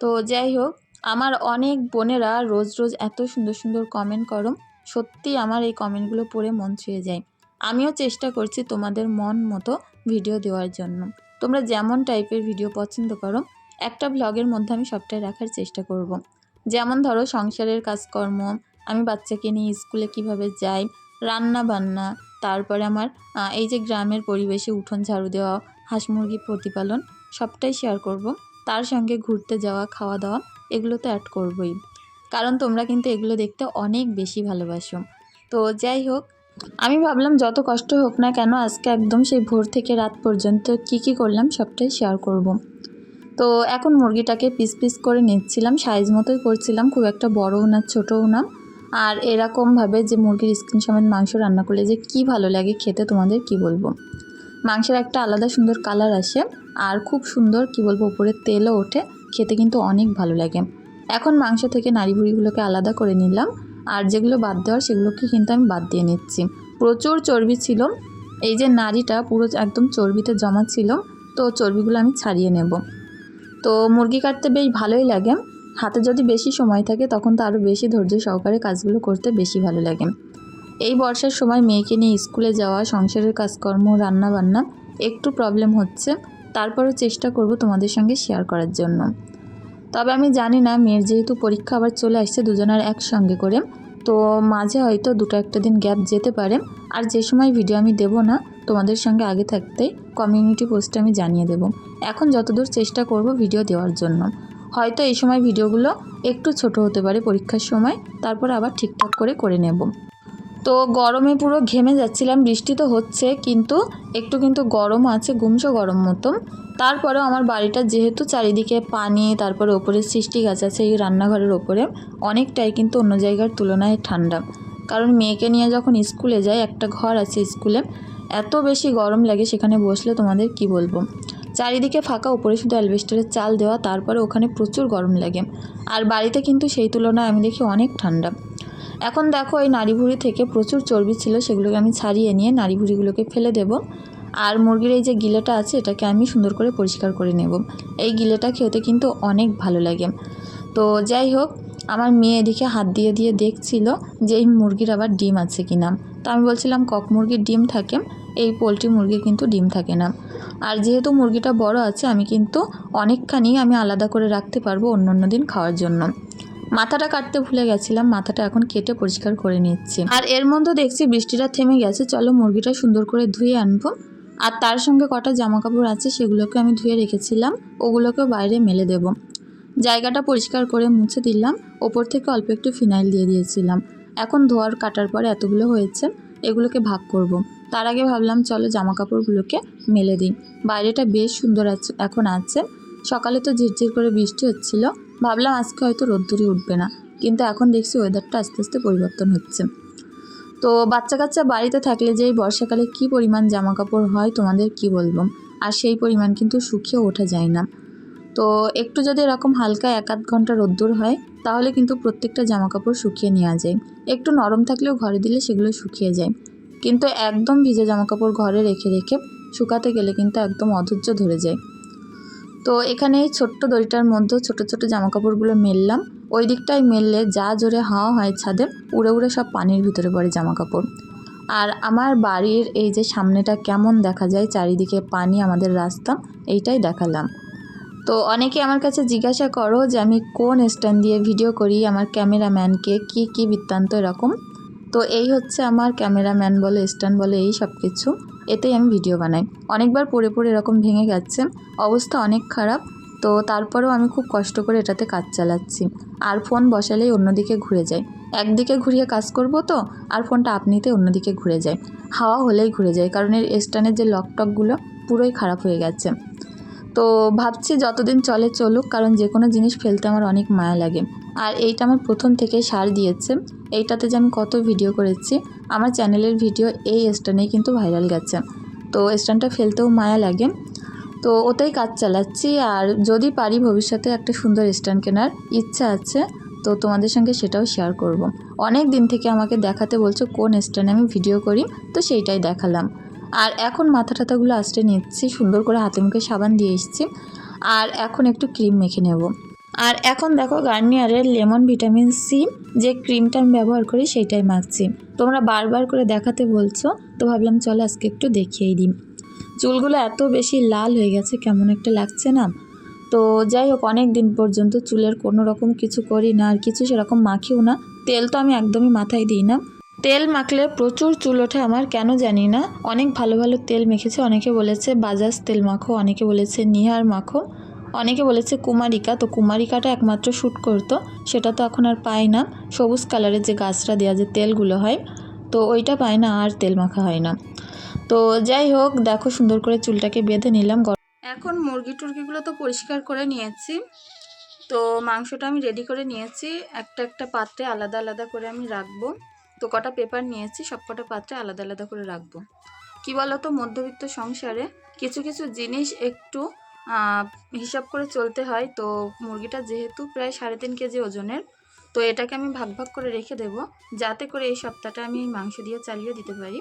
তো যাই হোক, আমার অনেক বোনেরা রোজ রোজ এত সুন্দর সুন্দর কমেন্ট করো, সত্যি আমার এই কমেন্টগুলো পড়ে মন ছুঁয়ে যায়। আমিও চেষ্টা করছি তোমাদের মন মতো ভিডিও দেওয়ার জন্য। তোমরা যেমন টাইপের ভিডিও পছন্দ করো একটা ব্লগের মধ্যে আমি সবটাই রাখার চেষ্টা করব। যেমন ধরো সংসারের কাজকর্ম, আমি বাচ্চাকে নিয়ে স্কুলে কিভাবে যাই, রান্না বান্না, তারপরে আমার এই যে গ্রামের পরিবেশে উঠোন ঝাড়ু দেওয়া, হাঁস মুরগি প্রতিপালন, সবটাই শেয়ার করব। তার সঙ্গে ঘুরতে যাওয়া, খাওয়া দাওয়া, এগুলো তো অ্যাড করবই, কারণ তোমরা কিন্তু এগুলো দেখতে অনেক বেশি ভালোবাসো। তো যাই হোক, আমি ভাবলাম যত কষ্ট হোক না কেন আজকে একদম সেই ভোর থেকে রাত পর্যন্ত কি করলাম সবটাই শেয়ার করব। তো এখন মুরগিটাকে পিস পিস করে নিচ্ছিলাম, সাইজ মতোই করছিলাম, খুব একটা বড়ও না ছোটও না। আর এরকমভাবে যে মুরগির স্কিন সমেত মাংস রান্না করলে যে কি ভালো লাগে খেতে, তোমাদের কি বলবো। মাংসের একটা আলাদা সুন্দর কালার আসে, আর খুব সুন্দর কি বলবো উপরে তেলও ওঠে, খেতে কিন্তু অনেক ভালো লাগে। এখন মাংস থেকে নাড়ি ভুড়িগুলোকে আলাদা করে নিলাম, আর যেগুলো বাদ দেওয়ার সেগুলোকে কিন্তু আমি বাদ দিয়ে নিচ্ছি। প্রচুর চর্বি ছিল, এই যে নাড়িটা পুরো একদম চর্বিতে জমা ছিল, তো চর্বিগুলো আমি ছাড়িয়ে নেব। তো মুরগি কাটতে বেশ ভালোই লাগে, হাতে যদি বেশি সময় থাকে তখন তো আরও বেশি ধৈর্য সহকারে কাজগুলো করতে বেশি ভালো লাগে। এই বর্ষার সময় মেয়েকে নিয়ে স্কুলে যাওয়া, সংসারের কাজকর্ম, রান্না বান্না একটু প্রবলেম হচ্ছে, তারপরও চেষ্টা করব তোমাদের সঙ্গে শেয়ার করার জন্য। তবে আমি জানি না, মেয়ের যেহেতু পরীক্ষা আবার চলে আসছে দুজনের একসঙ্গে করে, তো মাঝে হয়তো দুটো একটা দিন গ্যাপ যেতে পারে। আর যে সময় ভিডিও আমি দেব না তোমাদের সঙ্গে আগে থাকতেই কমিউনিটি পোস্টে আমি জানিয়ে দেব। এখন যতদূর চেষ্টা করব ভিডিও দেওয়ার জন্য। হয়তো এই সময় ভিডিওগুলো একটু ছোট হতে পারে পরীক্ষার সময়, তারপর আবার ঠিকঠাক করে নেব। তো গরমে পুরো ঘেমে যাচ্ছিলাম, বৃষ্টি তো হচ্ছে কিন্তু গরম আছে, গুমসো গরম মতন। তারপরেও আমার বাড়িটা যেহেতু চারিদিকে পানি, তারপরে ওপরে সৃষ্টি গাছ আছে এই রান্নাঘরের ওপরে, অনেকটাই কিন্তু অন্য জায়গার তুলনায় ঠান্ডা। কারণ মেয়েকে নিয়ে যখন স্কুলে যাই, একটা ঘর আছে স্কুলে, এত বেশি গরম লাগে সেখানে বসলে তোমাদের কি বলবো। চারিদিকে ফাঁকা, উপরে শুধু অ্যালবেস্টারের চাল দেওয়া, তারপরে ওখানে প্রচুর গরম লাগে। আর বাড়িতে কিন্তু সেই তুলনায় আমি দেখি অনেক ঠান্ডা। এখন দেখো এই নাড়ি ভুড়ি থেকে প্রচুর চর্বি ছিল, সেগুলোকে আমি ছাড়িয়ে নিয়ে নাড়ি ভুড়িগুলোকে ফেলে দেব। আর মুরগির এই যে গিলেটা আছে এটাকে আমি সুন্দর করে পরিষ্কার করে নেব। এই গিলেটা খেতে কিন্তু অনেক ভালো লাগে। তো যাই হোক, আমার মেয়ে এদিকে হাত দিয়ে দিয়ে দেখছিল যে এই মুরগির আবার ডিম আছে কিনা। তো আমি বলছিলাম কক মুরগির ডিম থাকে, এই পোলট্রি মুরগির কিন্তু ডিম থাকে না। আর যেহেতু মুরগিটা বড় আছে, আমি কিন্তু অনেকখানি আমি আলাদা করে রাখতে পারবো অন্য দিন খাওয়ার জন্য। মাথাটা কাটতে ভুলে গেছিলাম, মাথাটা এখন কেটে পরিষ্কার করে নিচ্ছি। আর এর মধ্যে দেখছি বৃষ্টিটা থেমে গেছে, চলো মুরগিটা সুন্দর করে ধুয়ে আনবো। আর তার সঙ্গে কটা জামা কাপড় আছে সেগুলোকে আমি ধুয়ে রেখেছিলাম, ওগুলোকেও বাইরে মেলে দেব। জায়গাটা পরিষ্কার করে মুছে দিলাম, ওপর থেকে অল্প একটু ফিনাইল দিয়ে দিয়েছিলাম। এখন ধোয়ার কাটার পরে এতগুলো হয়েছে, এগুলোকে ভাগ করব। তার আগে ভাবলাম চলো জামা কাপড়গুলোকে মেলে দিই। বাইরেটা বেশ সুন্দর এখন আছে। সকালে তো ঝিরঝির করে বৃষ্টি হচ্ছিল, ভাবলাম আজকে হয়তো রোদ্দুরই উঠবে না, কিন্তু এখন দেখছি ওয়েদারটা আস্তে আস্তে পরিবর্তন হচ্ছে। তো বাচ্চা কাচ্চা বাড়িতে থাকলে যে এই বর্ষাকালে কী পরিমাণ জামা কাপড় হয় তোমাদের কি বলবো, আর সেই পরিমাণ কিন্তু শুকিয়ে ওঠা যায় না। তো একটু যদি এরকম হালকা 1-8 ঘন্টা রোদ্দুর হয় তাহলে কিন্তু প্রত্যেকটা জামা কাপড় শুকিয়ে নেওয়া যায়। একটু নরম থাকলেও ঘরে দিলে সেগুলো শুকিয়ে যায়, কিন্তু একদম ভিজে জামা কাপড় ঘরে রেখে রেখে শুকাতে গেলে কিন্তু একদম অধৈর্য ধরে যায়। তো এখানে এই ছোট্ট দড়িটার মধ্যে ছোট ছোট জামা কাপড়গুলো মেললাম। ওই দিকটায় মেললে যা জোরে হাওয়া হয় ছাদে, উড়ে উড়ে সব পানির ভিতরে পড়ে জামা কাপড়। আর আমার বাড়ির এই যে সামনেটা কেমন দেখা যায়, চারিদিকে পানি, আমাদের রাস্তা, এইটাই দেখালাম। তো অনেকে আমার কাছে জিজ্ঞাসা করো যে আমি কোন স্ট্যান্ড দিয়ে ভিডিও করি, আমার ক্যামেরাম্যানকে কি বৃত্তান্ত এরকম। তো এই হচ্ছে আমার ক্যামেরাম্যান বলে, স্ট্যান্ড বলে, এই সব কিছু, এতেই আমি ভিডিও বানাই। অনেকবার পড়ে পড়ে এরকম ভেঙে গেছে, অবস্থা অনেক খারাপ। তো তারপরেও আমি খুব কষ্ট করে এটাতে কাজ চালাচ্ছি। আর ফোন বসালেই অন্যদিকে ঘুরে যায়, একদিকে ঘুরিয়ে কাজ করব তো, আর ফোনটা আপনিতে অন্যদিকে ঘুরে যায়, হাওয়া হলেই ঘুরে যায়, কারণ এর স্ট্যান্ডের যে লকটকগুলো পুরোই খারাপ হয়ে গেছে। তো ভাবছি যতদিন চলে চলুক, কারণ যে কোনো জিনিস ফেলতে আমার অনেক মায়া লাগে। আর এইটা আমার প্রথম থেকে সার দিয়েছে, এইটাতে যে আমি কত ভিডিও করেছি, আমার চ্যানেলের ভিডিও এই স্ট্যান্ডেই কিন্তু ভাইরাল গেছে। তো স্ট্যান্ডটা ফেলতেও মায়া লাগে, তো ওতেই কাজ চালাচ্ছি। আর যদি পারি ভবিষ্যতে একটা সুন্দর স্ট্যান্ড কেনার ইচ্ছা আছে, তো তোমাদের সঙ্গে সেটাও শেয়ার করব। অনেক দিন থেকে আমাকে দেখাতে বলছো কোন স্ট্যান্ডে আমি ভিডিও করি, তো সেইটাই দেখালাম। আর এখন মাথা টাথাগুলো আঁচড়ে নিচ্ছি, সুন্দর করে হাতে মুখে সাবান দিয়ে এসেছি। আর এখন একটু ক্রিম মেখে নেব। আর এখন দেখো গার্নিয়ারের লেমন ভিটামিন সি যে ক্রিমটা আমি ব্যবহার করি সেইটাই মাখছি। তোমরা বারবার করে দেখাতে বলছো, তো ভাবলাম চলো আজকে একটু দেখিয়েই দিই। চুলগুলো এত বেশি লাল হয়ে গেছে, কেমন একটা লাগছে না। তো যাই হোক, অনেক দিন পর্যন্ত চুলের কোনো রকম কিছু করি না, আর কিছু সেরকম মাখিও না। তেল তো আমি একদমই মাথায় দিই না। তেল মাখলে প্রচুর চুল ওঠে আমার, কেন জানি না। অনেক ভালো ভালো তেল মেখেছে, অনেকে বলেছে বাজাজ তেল মাখো, অনেকে বলেছে নিহার মাখো, অনেকে বলেছে কুমারিকা। তো কুমারিকাটা একমাত্র শ্যুট করতো, সেটা তো এখন আর পাই না। সবুজ কালারের যে গাছটা দেওয়া যে তেলগুলো হয়, তো ওইটা পাই না, আর তেল মাখা হয় না। তো যাই হোক, দেখো সুন্দর করে চুলটাকে বেঁধে নিলাম। এখন মুরগি টুরগিগুলো তো পরিষ্কার করে নিয়েছি। তো মাংসটা আমি রেডি করে নিয়েছি, একটা একটা পাত্রে আলাদা আলাদা করে আমি রাখবো। তো কটা পেপার নিয়েছি, সব কটা পাত্রে আলাদা আলাদা করে রাখবো। কি বলো তো, মধ্যবিত্ত সংসারে কিছু কিছু জিনিস একটু হিসাব করে চলতে হয়। তো মুরগিটা যেহেতু প্রায় 3.5 কেজি ওজনের, তো এটাকে আমি ভাগ ভাগ করে রেখে দেব, যাতে করে এই সপ্তাহটা আমি এই মাংস দিয়ে চালিয়ে দিতে পারি।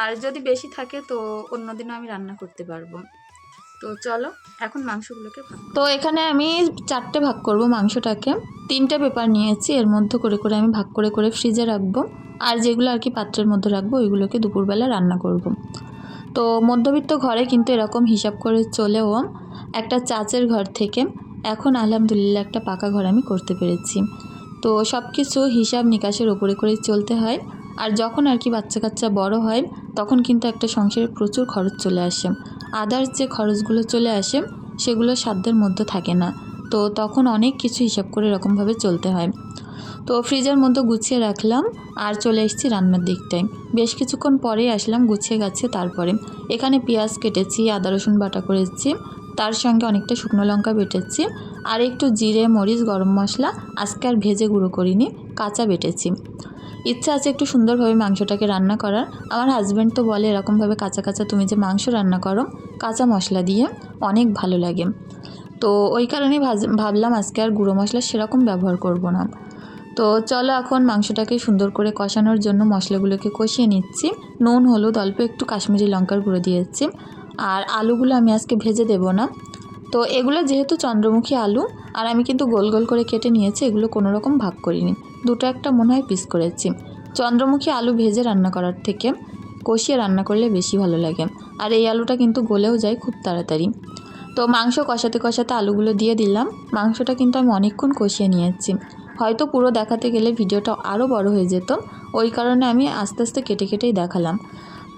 আর যদি বেশি থাকে তো অন্যদিনও আমি রান্না করতে পারবো। তো চলো এখন মাংসগুলোকে তো এখানে আমি 4টে ভাগ করব মাংসটাকে। 3টে পেপার নিয়েছি, এর মধ্যে করে করে আমি ভাগ করে করে ফ্রিজে রাখবো। আর যেগুলো আর কি পাত্রের মধ্যে রাখবো, ওইগুলোকে দুপুরবেলা রান্না করব। তো মধ্যবিত্ত ঘরে কিন্তু এরকম হিসাব করে চলেও একটা চাচের ঘর থেকে এখন আলহামদুলিল্লাহ একটা পাকা ঘর আমি করতে পেরেছি। তো সব কিছু হিসাব নিকাশের ওপরে করে চলতে হয়। আর যখন আর কি বাচ্চা কাচ্চা বড় হয়, তখন কিন্তু একটা সংসারে প্রচুর খরচ চলে আসে। আদার্স যে খরচগুলো চলে আসে, সেগুলো সাধ্যের মধ্যে থাকে না। তো তখন অনেক কিছু হিসাব করে এরকমভাবে চলতে হয়। তো ফ্রিজের মধ্যে গুছিয়ে রাখলাম, আর চলে এসেছি রান্নার দিকটায়। বেশ কিছুক্ষণ পরেই আসলাম গুছিয়ে গেছে। তারপরে এখানে পেঁয়াজ কেটেছি, আদা রসুন বাটা করেছি, তার সঙ্গে অনেকটা শুকনো লঙ্কা বেটেছি, আর একটু জিরে মরিচ গরম মশলা আজকে আর ভেজে গুঁড়ো করিনি, কাঁচা বেটেছি। ইচ্ছা আছে একটু সুন্দরভাবে মাংসটাকে রান্না করার। আমার হাজব্যান্ড তো বলে এরকমভাবে কাঁচা কাঁচা তুমি যে মাংস রান্না করো কাঁচা মশলা দিয়ে, অনেক ভালো লাগে। তো ওই কারণেই ভাবলাম আজকে আর গুঁড়ো মশলা সেরকম ব্যবহার করব না। তো চলো এখন মাংসটাকে সুন্দর করে কষানোর জন্য মশলাগুলোকে কষিয়ে নিচ্ছি। নুন হলুদ অল্প একটু কাশ্মীরি লঙ্কার গুঁড়ো দিয়েছি। আর আলুগুলো আমি আজকে ভেজে দেব না। তো এগুলো যেহেতু চন্দ্রমুখী আলু, আর আমি কিন্তু গোল গোল করে কেটে নিয়েছি, এগুলো কোনো রকম ভাগ করিনি, দুটো একটা মনে হয় পিস করেছি। চন্দ্রমুখী আলু ভেজে রান্না করার থেকে কষিয়ে রান্না করলে বেশি ভালো লাগে। আর এই আলুটা কিন্তু গলেও যায় খুব তাড়াতাড়ি। তো মাংস কষাতে কষাতে আলুগুলো দিয়ে দিলাম। মাংসটা কিন্তু আমি অনেকক্ষণ কষিয়ে নিয়েছি, হয়তো পুরো দেখাতে গেলে ভিডিওটা আরও বড় হয়ে যেত, ওই কারণে আমি আস্তে আস্তে কেটে কেটেই দেখালাম।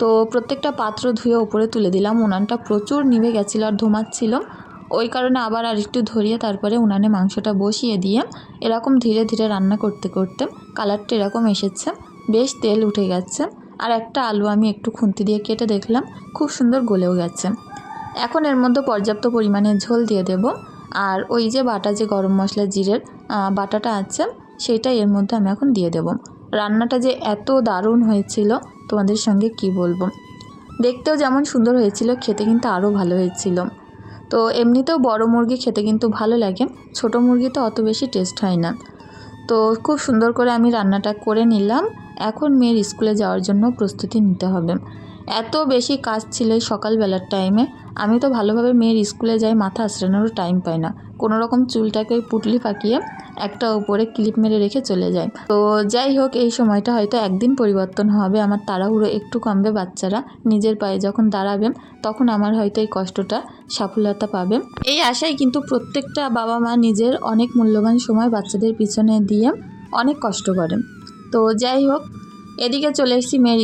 তো প্রত্যেকটা পাত্র ধুয়ে উপরে তুলে দিলাম। উনানটা প্রচুর নিভে গেছিলো আর ধোমাচ্ছিল, ওই কারণে আবার আর একটু ধরিয়ে তারপরে উনানে মাংসটা বসিয়ে দিয়ে এরকম ধীরে ধীরে রান্না করতে করতে কালারটা এরকম এসেছে, বেশ তেল উঠে গেছে। আর একটা আলু আমি একটু খুন্তি দিয়ে কেটে দেখলাম, খুব সুন্দর গলেও গেছে। এখন এর মধ্যে পর্যাপ্ত পরিমাণে ঝোল দিয়ে দেব। আর ওই যে বাটা যে গরম মশলা জিরের বাটাটা আছে, সেইটাই এর মধ্যে আমি এখন দিয়ে দেব। রান্নাটা যে এত দারুণ হয়েছিল তোমাদের সঙ্গে কি বলবো। দেখতেও যেমন সুন্দর হয়েছিল, খেতে কিন্তু আরও ভালো হয়েছিল। তো এমনিতেও বড় মুরগি খেতে কিন্তু ভালো লাগে, ছোট মুরগিতে অত বেশি টেস্ট হয় না। তো খুব সুন্দর করে আমি রান্নাটা করে নিলাম। এখন মেয়ের স্কুলে যাওয়ার জন্য প্রস্তুতি নিতে হবে। এত বেশি কাজ ছিল এই সকালবেলার টাইমে, আমি তো ভালোভাবে মেয়ের স্কুলে যাই, মাথা আঁচড়ানোরও টাইম পাই না। কোনো রকম চুলটাকে পুটলি পাকিয়ে একটা উপরে ক্লিপ মেরে রেখে চলে যায়। তো যাই হোক, এই সময়টা হয়তো একদিন পরিবর্তন হবে, আমার তাড়াহুড়ো একটু কমবে, বাচ্চারা নিজের পায়ে যখন দাঁড়াবে তখন আমার হয়তো এই কষ্টটা সফলতা পাবে। এই আশায় কিন্তু প্রত্যেকটা বাবা মা নিজের অনেক মূল্যবান সময় বাচ্চাদের পিছনে দিয়ে অনেক কষ্ট করেন। তো যাই হোক, এদিকে চলে এসেছি মেয়ের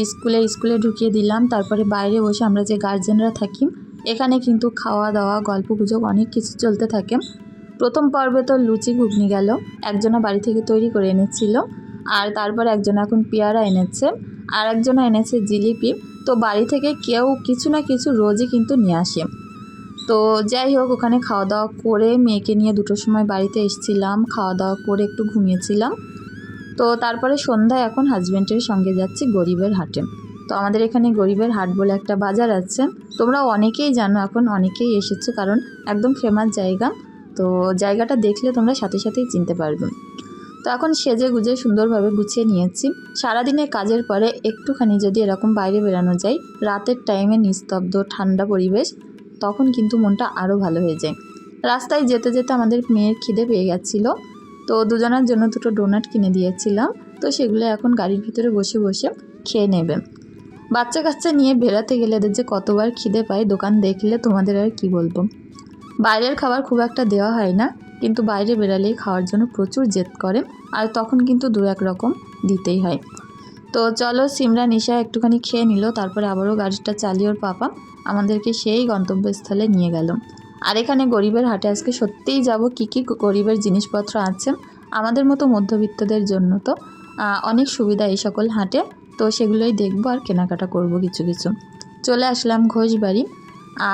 স্কুলে ঢুকিয়ে দিলাম। তারপরে বাইরে বসে আমরা যে গার্জেনরা থাকি, এখানে কিন্তু খাওয়া দাওয়া গল্প গুজব অনেক কিছু চলতে থাকে। প্রথম পর্বে তো লুচি ঘুগনি গেল, একজনা বাড়ি থেকে তৈরি করে এনেছিল। আর তারপর একজন এখন পেয়ারা এনেছে, আর একজনা এনেছে জিলিপি। তো বাড়ি থেকে কেউ কিছু না কিছু রোজই কিন্তু নিয়ে আসে। তো যাই হোক, ওখানে খাওয়া দাওয়া করে মেয়েকে নিয়ে 2টোর সময় বাড়িতে এসেছিলাম, খাওয়া দাওয়া করে একটু ঘুমিয়েছিলাম। তো তারপরে সন্ধ্যায় এখন হাজব্যান্ডের সঙ্গে যাচ্ছি গরিবের হাটে। তো আমাদের এখানে গরিবের হাট বলে একটা বাজার আছে, তোমরা অনেকেই জানো, এখন অনেকেই এসেছো, কারণ একদম ফেমাস জায়গা। তো জায়গাটা দেখলে তোমরা সাথে সাথেই চিনতে পারবে। তো এখন সেজে গুজে সুন্দরভাবে গুছিয়ে নিয়েছি। সারাদিনের কাজের পরে একটুখানি যদি এরকম বাইরে বেরানো যায়, রাতের টাইমে নিস্তব্ধ ঠান্ডা পরিবেশ, তখন কিন্তু মনটা আরও ভালো হয়ে যায়। রাস্তায় যেতে যেতে আমাদের মেয়ের খিদে পেয়ে গেছিলো, তো দুজনের জন্য দুটো ডোনাট কিনে দিয়েছিলাম। তো সেগুলো এখন গাড়ির ভিতরে বসে বসে খেয়ে নেবে। বাচ্চা কাচ্চা নিয়ে বেরাতে গেলে এদের যে কতবার খিদে পায় দোকান দেখলে তোমাদের আর কি বলবো। বাইরের খাবার খুব একটা দেওয়া হয় না, কিন্তু বাইরে বেরালেই খাওয়ার জন্য প্রচুর জেদ করে, আর তখন কিন্তু দু এক রকম দিতেই হয়। তো চলো, সিমরা নিশা একটুখানি খেয়ে নিল, তারপরে আবারও গাড়িটা চালিয়ে ওর পাপা আমাদেরকে সেই গন্তব্যস্থলে নিয়ে গেল। আর এখানে গরিবের হাটে আজকে সত্যিই যাব, কী কী গরিবের জিনিসপত্র আছে আমাদের মতো মধ্যবিত্তদের জন্য, তো অনেক সুবিধা এই সকল হাটে। তো সেগুলোই দেখবো আর কেনাকাটা করব কিছু কিছু। চলে আসলাম ঘোষবাড়ি।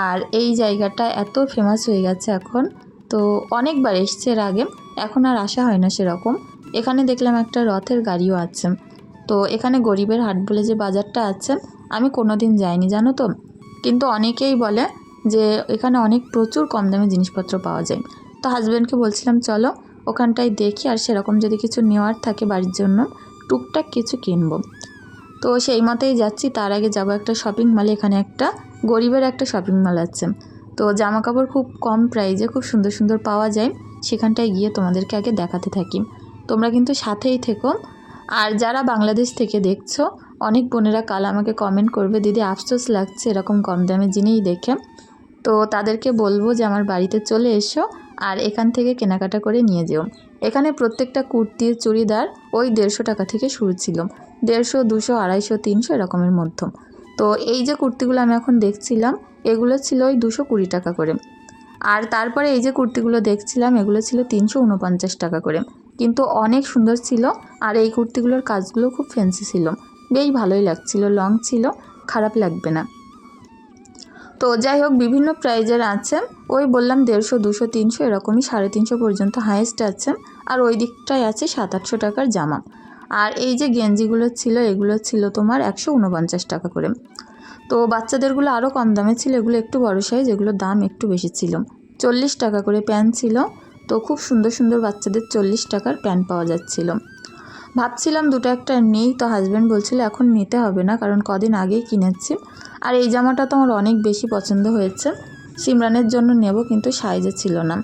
আর এই জায়গাটা এত ফেমাস হয়ে গেছে এখন, তো অনেকবার এসছে এর আগে, এখন আর আসা হয় না সেরকম। এখানে দেখলাম একটা রথের গাড়িও আছে। তো এখানে গরিবের হাট বলে যে বাজারটা আছে, আমি কোনো দিন যাইনি জানো তো, কিন্তু অনেকেই বলে যে এখানে অনেক প্রচুর কম দামে জিনিসপত্র পাওয়া যায়। তো হাজব্যান্ডকে বলছিলাম চলো ওখানটায় দেখি, আর সেরকম যদি কিছু নেওয়ার থাকে বাড়ির জন্য টুকটাক কিছু কিনবো। তো সেই মতেই যাচ্ছি। তার আগে যাব একটা শপিং মলে, এখানে একটা গরিবের একটা শপিং মল আছে। তো জামা কাপড় খুব কম প্রাইসে খুব সুন্দর সুন্দর পাওয়া যায়, সেখানটায় গিয়ে তোমাদেরকে আগে দেখাতে থাকি। তোমরা কিন্তু সাথেই থেকো। আর যারা বাংলাদেশ থেকে দেখছো, অনেক বোনেরা কাল আমাকে কমেন্ট করবে দিদি আফসোস লাগছে এরকম কম দামে জিনিস দেখে। তো তাদেরকে বলবো যে আমার বাড়িতে চলে এসো আর এখান থেকে কেনাকাটা করে নিয়ে যেও। এখানে প্রত্যেকটা কুর্তি চুড়িদার ওই 150 টাকা থেকে শুরু ছিল, 150, 200, 250, 300 এরকমের মধ্যে। তো এই যে কুর্তিগুলো আমি এখন দেখছিলাম এগুলো ছিল ওই 220 টাকা করে। আর তারপরে এই যে কুর্তিগুলো দেখছিলাম এগুলো ছিল 349 টাকা করে, কিন্তু অনেক সুন্দর ছিল। আর এই কুর্তিগুলোর কাজগুলো খুব ফ্যান্সি ছিল, বেশ ভালোই লাগছিল, লং ছিল, খারাপ লাগবে না। তো যাই হোক বিভিন্ন প্রাইজের আছে, ওই বললাম 150, 200, 300 এরকমই, 350 পর্যন্ত হাইয়েস্ট আছে। আর ওই দিকটায় আছে 700-800 টাকার জামা। আর এই যে গেঞ্জিগুলো ছিল এগুলো ছিল তোমার 149 টাকা করে। তো বাচ্চাদেরগুলো আরও কম দামে ছিল, এগুলো একটু বড় সাইজ, এগুলোর দাম একটু বেশি ছিল। 40 টাকা করে প্যান্ট ছিল। তো খুব সুন্দর সুন্দর বাচ্চাদের 40 টাকার প্যান্ট পাওয়া যাচ্ছিল। ভাবছিলাম দুটো একটা নেই, তো হাজব্যান্ড বলছিল এখন নিতে হবে না, কারণ কদিন আগেই কিনেছি। আর এই জামাটা তো আমার অনেক বেশি পছন্দ হয়েছে, সিমরানের জন্য নেব, কিন্তু সাইজে ছিল না।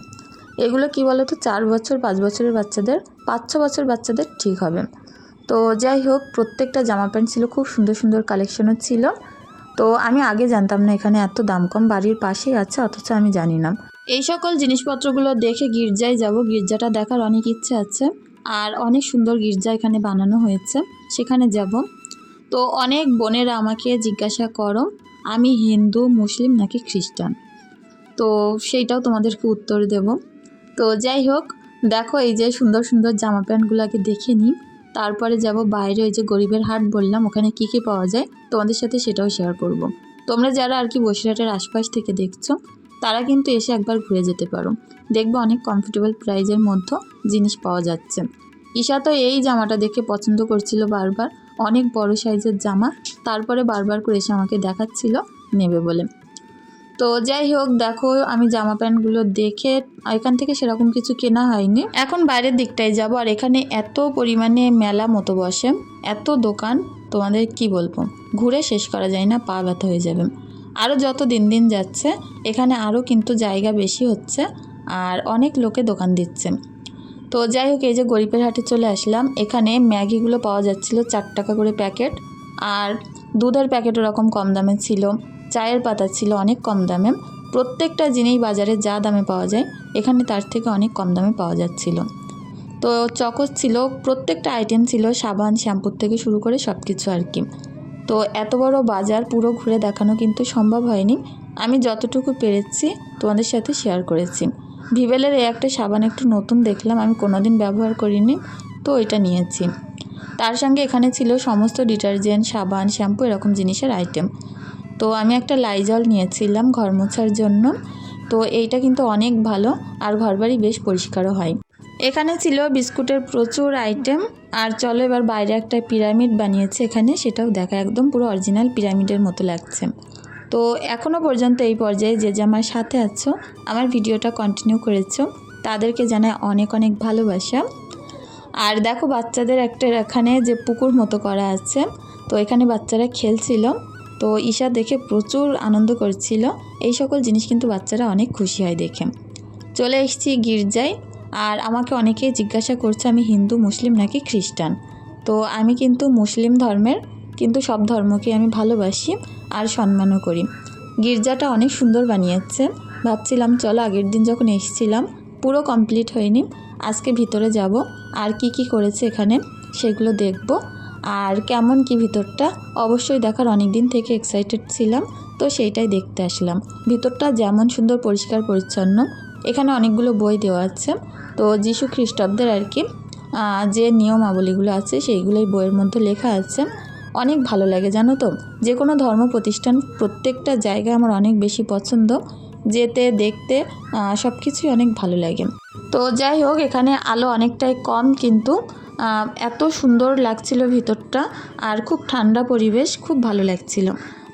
এগুলো কি বলো তো 4 বছর 5 বছরের বাচ্চাদের, 5-6 বছর বাচ্চাদের ঠিক হবে। তো যাই হোক প্রত্যেকটা জামা প্যান্ট ছিল, খুব সুন্দর সুন্দর কালেকশনও ছিল। তো আমি আগে জানতাম না এখানে এত দাম কম, বাড়ির পাশেই আছে অথচ আমি জানি না। এই সকল জিনিসপত্রগুলো দেখে গির্জায় যাব, গির্জাটা দেখার অনেক ইচ্ছে আছে। আর অনেক সুন্দর গির্জা এখানে বানানো হয়েছে, সেখানে যাব। তো অনেক বোনেরা আমাকে জিজ্ঞাসা করো আমি হিন্দু, মুসলিম নাকি খ্রিস্টান, তো সেইটাও তোমাদেরকে উত্তর দেব। তো যাই হোক দেখো এই যে সুন্দর সুন্দর জামা প্যান্টগুলোকে দেখে নিই, তারপরে যাব বাইরে। ওই যে গরিবের হাট বললাম ওখানে কী কী পাওয়া যায় তোমাদের সাথে সেটাও শেয়ার করব। তোমরা যারা আর কি বসিরহাটের আশপাশ থেকে দেখছো তারা কিন্তু এসে একবার ঘুরে যেতে পারো, দেখবে অনেক কমফোর্টেবল প্রাইজের মধ্যে জিনিস পাওয়া যাচ্ছে। ঈশা তো এই জামাটা দেখে পছন্দ করছিল বারবার, অনেক বড় সাইজের জামা, তারপরে বারবার করে এসে আমাকে দেখাচ্ছিল নেবে বলে। তো যাই হোক দেখো আমি জামা প্যান্টগুলো দেখে এখান থেকে সেরকম কিছু কেনা হয়নি, এখন বাইরের দিকটায় যাব। আর এখানে এত পরিমাণে মেলা মতো বসে, এত দোকান, তোমাদের কি বলবো, ঘুরে শেষ করা যায় না, পা ব্যথা হয়ে যাবে। আরও যত দিন দিন যাচ্ছে এখানে আরও কিন্তু জায়গা বেশি হচ্ছে, আর অনেক লোকে দোকান দিচ্ছে। তো যাই হোক এই যে গরিবের হাটে চলে আসলাম, এখানে ম্যাগিগুলো পাওয়া যাচ্ছিল 4 টাকা করে প্যাকেট, আর দুধের প্যাকেট ওরকম কম দামে ছিল, চায়ের পাতা ছিল অনেক কম দামে। প্রত্যেকটা জিনিস বাজারে যা দামে পাওয়া যায় এখানে তার থেকে অনেক কম দামে পাওয়া যাচ্ছিল। তো চকোস ছিল, প্রত্যেকটা আইটেম ছিল, সাবান শ্যাম্পুর থেকে শুরু করে সব কিছু আর কি। তো এত বড় বাজার পুরো ঘুরে দেখানো কিন্তু সম্ভব হয়নি, আমি যতটুকু পেরেছি তোমাদের সাথে শেয়ার করেছি। ভিভেলের এই একটা সাবান একটু নতুন দেখলাম, আমি কোনোদিন ব্যবহার করিনি, তো এটা নিয়েছি। তার সঙ্গে এখানে ছিল সমস্ত ডিটারজেন্ট, সাবান, শ্যাম্পু এরকম জিনিসের আইটেম। তো আমি একটা লাইজল নিয়েছিলাম ঘর মোছার জন্য, তো এইটা কিন্তু অনেক ভালো, আর ঘরবাড়ি বেশ পরিষ্কারও হয়। এখানে ছিল বিস্কুটের প্রচুর আইটেম। আর চলো এবার বাইরে একটা পিরামিড বানিয়েছে এখানে, সেটাও দেখা, একদম পুরো অরিজিনাল পিরামিডের মতো লাগছে। তো এখনও পর্যন্ত এই পর্যায়ে যে যে আমার সাথে আছো, আমার ভিডিওটা কন্টিনিউ করেছো, তাদেরকে জানাই অনেক অনেক ভালোবাসা। আর দেখো বাচ্চাদের একটা এখানে যে পুকুর মতো করা আছে, তো এখানে বাচ্চারা খেলছিল। তো ঈশা দেখে প্রচুর আনন্দ করছিল। এই সকল জিনিস কিন্তু বাচ্চারা অনেক খুশি হয় দেখে। চলে এসেছি গির্জায়। আর আমাকে অনেকেই জিজ্ঞাসা করছে আমি হিন্দু, মুসলিম নাকি খ্রিস্টান। তো আমি কিন্তু মুসলিম ধর্মের, কিন্তু সব ধর্মকে আমি ভালোবাসি আর সম্মানও করি। গির্জাটা অনেক সুন্দর বানিয়েছে। ভাবছিলাম চলো আগের দিন যখন এসেছিলাম পুরো কমপ্লিট হয়নি, আজকে ভিতরে যাব আর কি কি করেছে এখানে সেগুলো দেখব। আর কেমন কি ভিতরটা অবশ্যই দেখার অনেক দিন থেকে এক্সাইটেড ছিলাম, তো সেইটাই দেখতে আসলাম। ভিতরটা যেমন সুন্দর পরিষ্কার পরিচ্ছন্ন, এখানে অনেকগুলো বই দেওয়া আছে। তো যিশু খ্রিস্টাব্দের আর কি যে নিয়মাবলীগুলো আছে সেইগুলোই বইয়ের মধ্যে লেখা আছে। অনেক ভালো লাগে জানো তো, যে কোনো ধর্ম প্রতিষ্ঠান প্রত্যেকটা জায়গায় আমার অনেক বেশি পছন্দ, যেতে দেখতে সব কিছুই অনেক ভালো লাগে। তো যাই হোক, এখানে আলো অনেকটাই কম, কিন্তু এত সুন্দর লাগছিল ভিতরটা আর খুব ঠান্ডা পরিবেশ, খুব ভালো লাগছিল।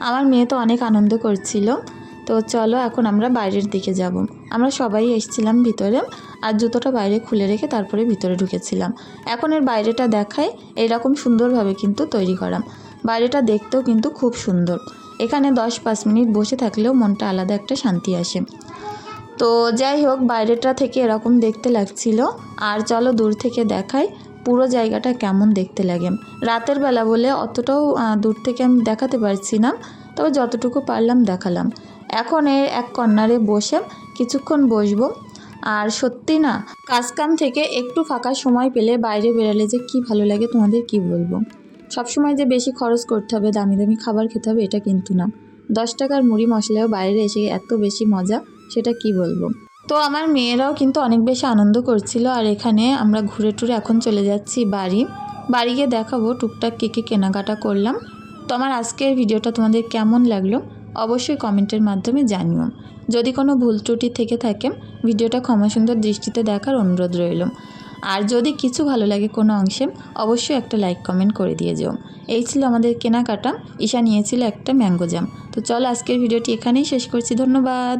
আমার মেয়ে তো অনেক আনন্দ করছিল। তো চলো এখন আমরা বাইরের দিকে যাব। আমরা সবাই এসেছিলাম ভিতরে, আর জুতোটা বাইরে খুলে রেখে তারপরে ভিতরে ঢুকেছিলাম। এখন এর বাইরেটা দেখাই, এইরকম সুন্দরভাবে কিন্তু তৈরি করা। বাইরেটা দেখতেও কিন্তু খুব সুন্দর। এখানে 10-5 মিনিট বসে থাকলেও মনটা আলাদা একটা শান্তি আসে। তো যাই হোক, বাইরেটা থেকে এরকম দেখতে লাগছিল। আর চলো দূর থেকে দেখাই পুরো জায়গাটা কেমন দেখতে লাগে। রাতের বেলা বলে অতটাও দূর থেকে আমি দেখাতে পারছি না, তবে যতটুকু পারলাম দেখালাম। এখন এর এক কর্নারে বসে কিছুক্ষণ বসবো। আর সত্যি না, কাজকাম থেকে একটু ফাঁকা সময় পেলে বাইরে বেরালে যে কি ভালো লাগে তোমাদের কি বলবো। সবসময় যে বেশি খরচ করতে হবে, দামি দামি খাবার খেতে হবে, এটা কিন্তু না। 10 টাকার মুড়ি মশলাও বাইরে এসে এত বেশি মজা, সেটা কি বলবো। তো আমার মেয়েরাও কিন্তু অনেক বেশি আনন্দ করছিল। আর এখানে আমরা ঘুরে টুরে এখন চলে যাচ্ছি বাড়ি গিয়ে দেখাবো টুকটাক কী কী কেনাকাটা করলাম। তো আমার আজকের ভিডিওটা তোমাদের কেমন লাগলো অবশ্যই কমেন্টের মাধ্যমে জানিও। যদি কোনো ভুল ত্রুটি থেকে থাকে ভিডিওটা ক্ষমা সুন্দর দৃষ্টিতে দেখার অনুরোধ রইল। আর যদি কিছু ভালো লাগে কোনো অংশে অবশ্যই একটা লাইক কমেন্ট করে দিয়ে যেও। এই ছিল আমাদের কেনাকাটা। ঈশা নিয়েছিল একটা ম্যাঙ্গো জ্যাম। তো চলো আজকের ভিডিওটি এখানেই শেষ করছি। ধন্যবাদ।